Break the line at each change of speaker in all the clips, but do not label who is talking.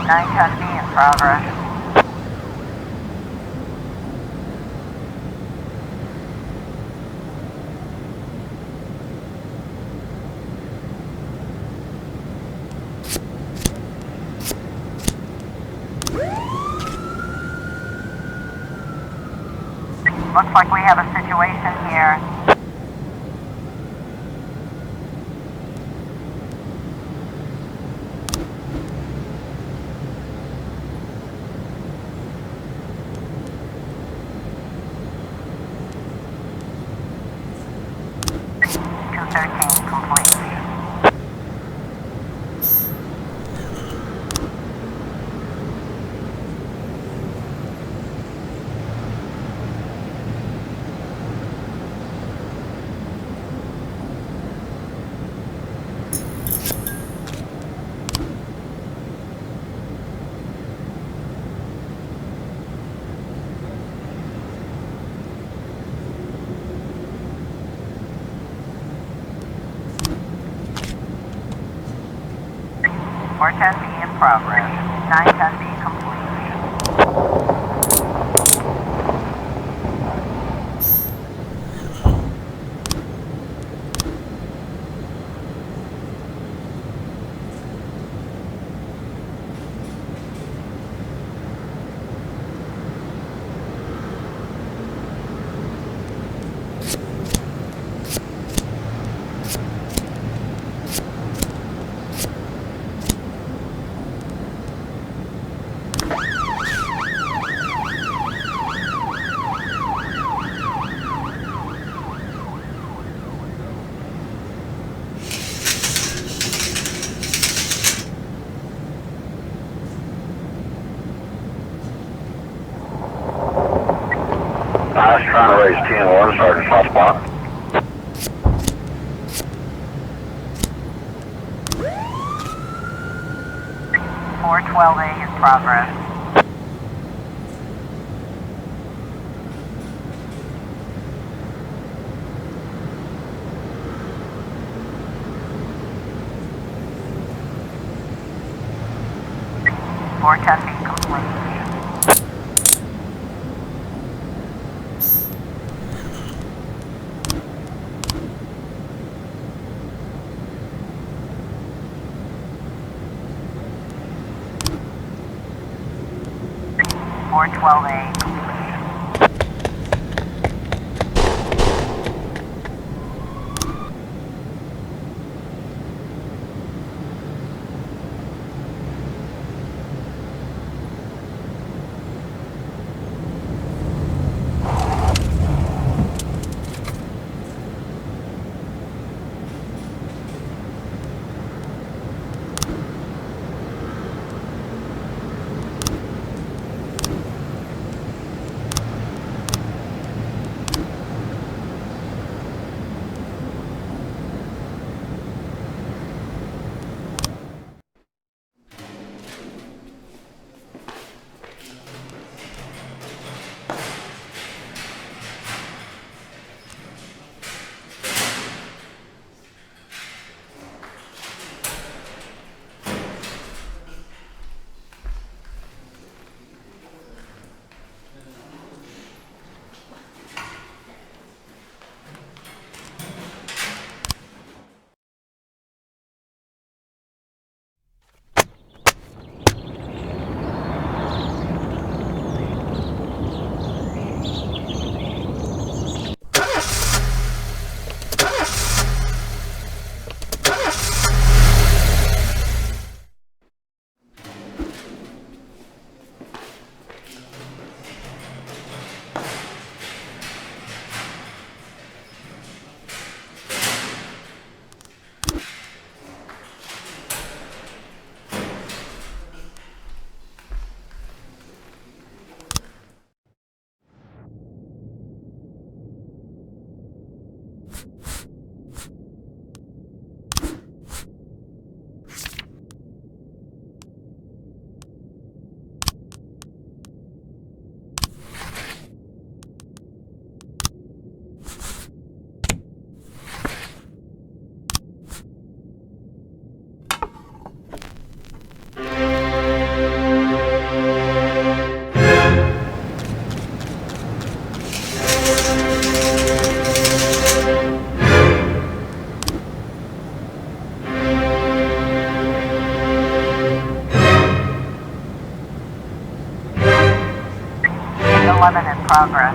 910B in progress. Looks like we have a situation here. Complete. 410B in progress. 910B complete.
I was trying to raise 10-1, Sergeant Hotspot.
A in progress. Four ten B complete. 412A complete. 811 in progress.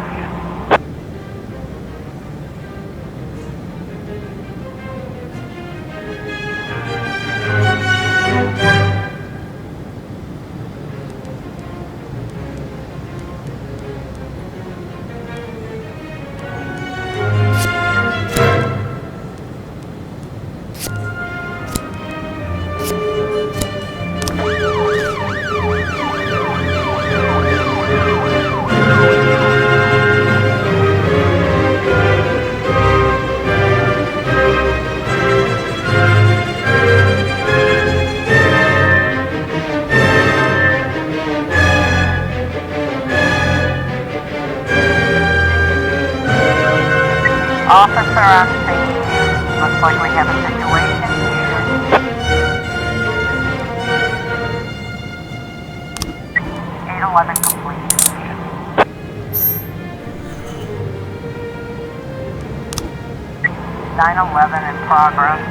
Officer on scene. Looks like we have a situation here. 811 complete. 911 in progress.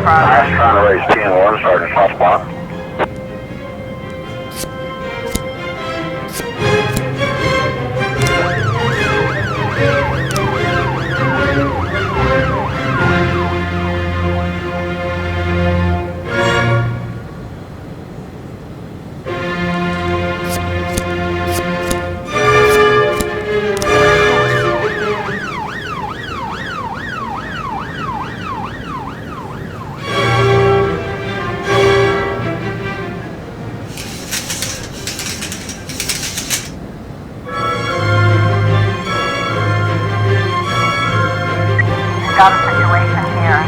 Last trying to raise 10-1, Sergeant Southpaw.
Got a situation here.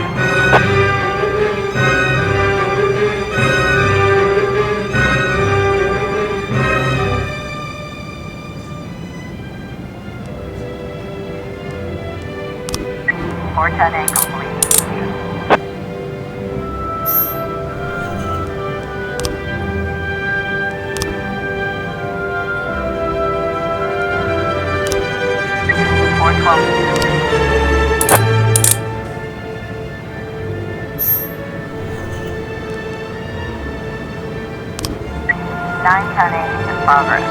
A complete. 910 in progress.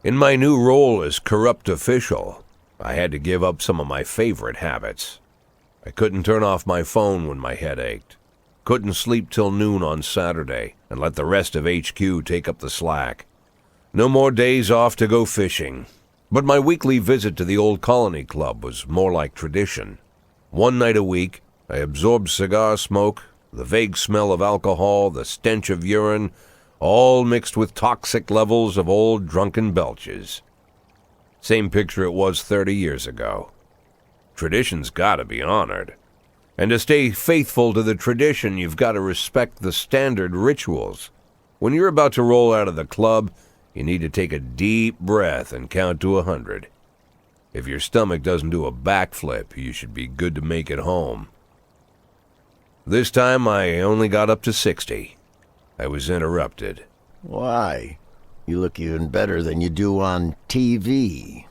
In my new role as corrupt official, I had to give up some of my favorite habits. I couldn't turn off my phone when my head ached. Couldn't sleep till noon on Saturday and let the rest of HQ take up the slack. No more days off to go fishing. But my weekly visit to the Old Colony Club was more like tradition. One night a week, I absorbed cigar smoke, the vague smell of alcohol, the stench of urine, all mixed with toxic levels of old drunken belches. Same picture it was 30 years ago. Tradition's gotta be honored. And to stay faithful to the tradition, you've got to respect the standard rituals. When you're about to roll out of the club, you need to take a deep breath and count to 100. If your stomach doesn't do a backflip, you should be good to make it home. This time I only got up to 60. I was interrupted.
Why? You look even better than you do on TV.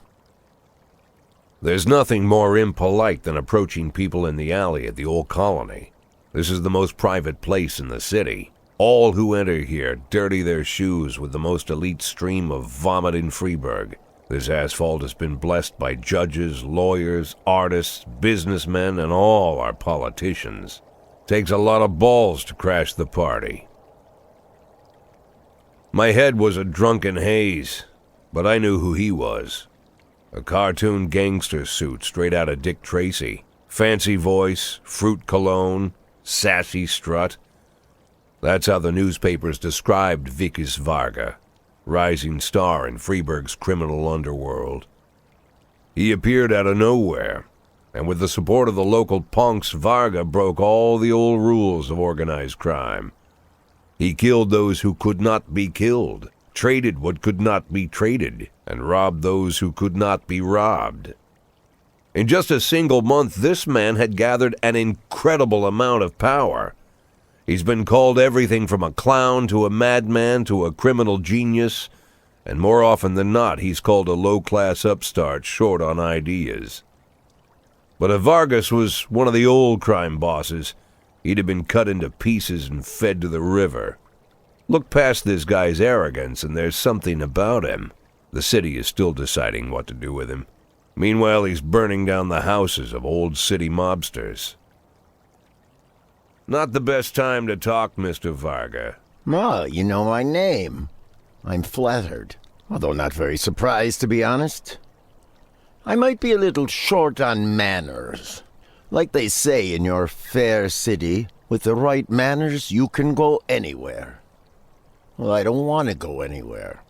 There's nothing more impolite than approaching people in the alley at the Old Colony. This is the most private place in the city. All who enter here dirty their shoes with the most elite stream of vomit in Freeburg. This asphalt has been blessed by judges, lawyers, artists, businessmen, and all our politicians. Takes a lot of balls to crash the party. My head was a drunken haze, but I knew who he was. A cartoon gangster suit straight out of Dick Tracy. Fancy voice, fruit cologne, sassy strut. That's how the newspapers described Vikas Varga, rising star in Freeburg's criminal underworld. He appeared out of nowhere, and with the support of the local punks, Varga broke all the old rules of organized crime. He killed those who could not be killed, traded what could not be traded, and robbed those who could not be robbed. In just a single month, this man had gathered an incredible amount of power. He's been called everything from a clown to a madman to a criminal genius, and more often than not, he's called a low-class upstart short on ideas. But if Vargas was one of the old crime bosses, he'd have been cut into pieces and fed to the river. Look past this guy's arrogance, and there's something about him. The city is still deciding what to do with him. Meanwhile, he's burning down the houses of old city mobsters. Not the best time to talk, Mr. Varga.
Oh, you know my name. I'm flattered, although not very surprised, to be honest. I might be a little short on manners. Like they say in your fair city, with the right manners, you can go anywhere. Well, I don't want to go anywhere.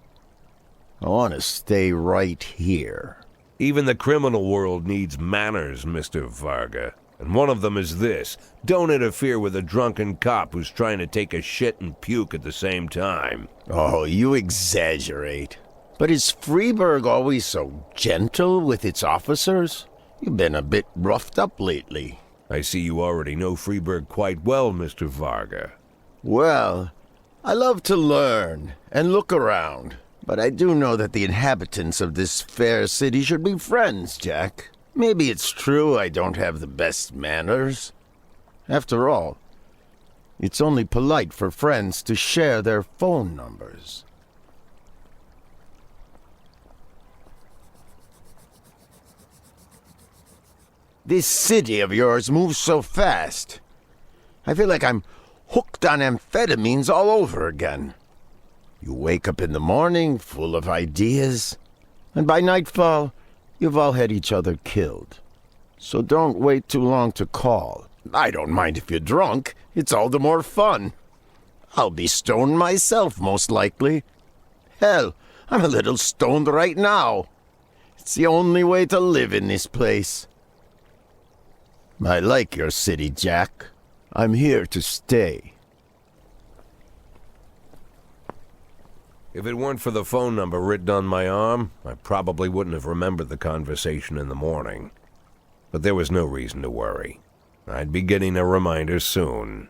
I want to stay right here.
Even the criminal world needs manners, Mr. Varga. And one of them is this: don't interfere with a drunken cop who's trying to take a shit and puke at the same time.
Oh, you exaggerate. But is Freeburg always so gentle with its officers? You've been a bit roughed up lately.
I see you already know Freeburg quite well, Mr. Varga.
Well, I love to learn and look around, but I do know that the inhabitants of this fair city should be friends, Jack. Maybe it's true I don't have the best manners. After all, it's only polite for friends to share their phone numbers. This city of yours moves so fast. I feel like I'm hooked on amphetamines all over again. You wake up in the morning full of ideas, and by nightfall, you've all had each other killed. So don't wait too long to call. I don't mind if you're drunk. It's all the more fun. I'll be stoned myself, most likely. Hell, I'm a little stoned right now. It's the only way to live in this place. I like your city, Jack. I'm here to stay.
If it weren't for the phone number written on my arm, I probably wouldn't have remembered the conversation in the morning. But there was no reason to worry. I'd be getting a reminder soon.